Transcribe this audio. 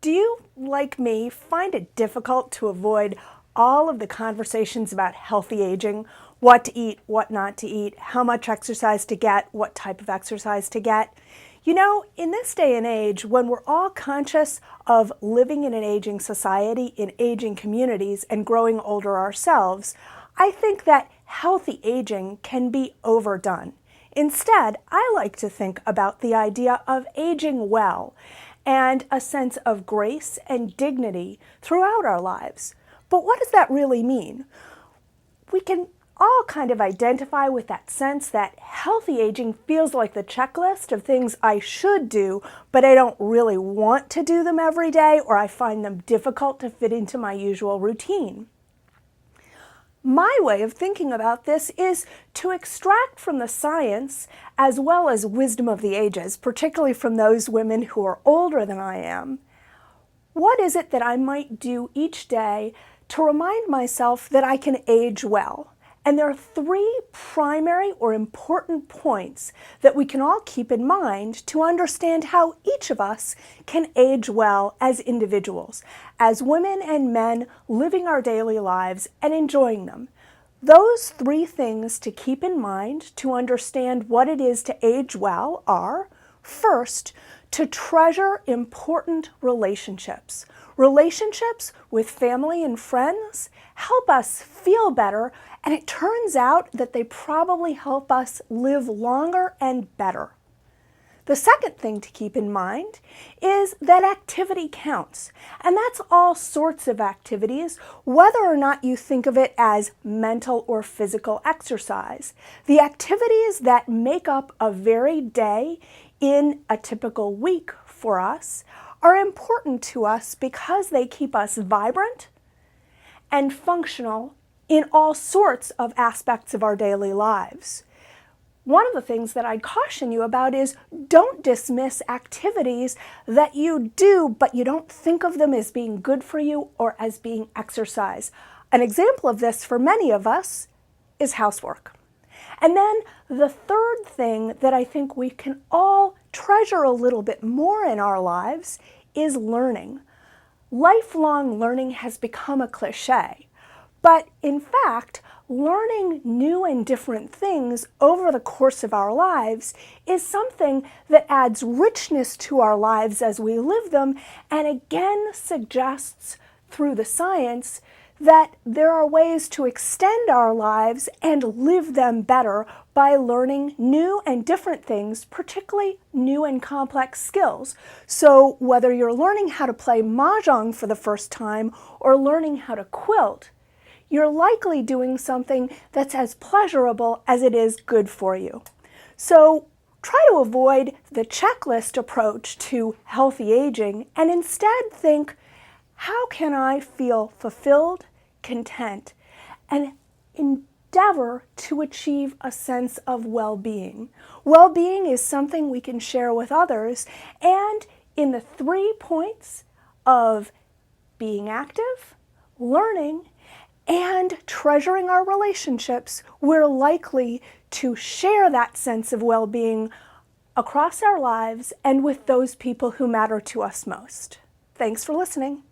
Do you, like me, find it difficult to avoid all of the conversations about healthy aging? What to eat, what not to eat, how much exercise to get, what type of exercise to get? You know, in this day and age, when we're all conscious of living in an aging society, in aging communities, and growing older ourselves, I think that healthy aging can be overdone. Instead, I like to think about the idea of aging well and a sense of grace and dignity throughout our lives. But what does that really mean? We can all kind of identify with that sense that healthy aging feels like the checklist of things I should do, but I don't really want to do them every day, or I find them difficult to fit into my usual routine. My way of thinking about this is to extract from the science as well as wisdom of the ages, particularly from those women who are older than I am, what is it that I might do each day to remind myself that I can age well? And there are three primary or important points that we can all keep in mind to understand how each of us can age well as individuals, as women and men living our daily lives and enjoying them. Those three things to keep in mind to understand what it is to age well are, first, to treasure important relationships. Relationships with family and friends help us feel better, and it turns out that they probably help us live longer and better. The second thing to keep in mind is that activity counts, and that's all sorts of activities, whether or not you think of it as mental or physical exercise. The activities that make up a varied day in a typical week for us are important to us because they keep us vibrant and functional in all sorts of aspects of our daily lives. One of the things that I'd caution you about is don't dismiss activities that you do, but you don't think of them as being good for you or as being exercise. An example of this for many of us is housework. And then the third thing that I think we can all treasure a little bit more in our lives is learning. Lifelong learning has become a cliche, but in fact, learning new and different things over the course of our lives is something that adds richness to our lives as we live them, and again suggests through the science that there are ways to extend our lives and live them better by learning new and different things, particularly new and complex skills. So whether you're learning how to play mahjong for the first time or learning how to quilt, you're likely doing something that's as pleasurable as it is good for you. So try to avoid the checklist approach to healthy aging and instead think, how can I feel fulfilled, content, and endeavor to achieve a sense of well-being? Well-being is something we can share with others, and in the 3 points of being active, learning, and treasuring our relationships, we're likely to share that sense of well-being across our lives and with those people who matter to us most. Thanks for listening.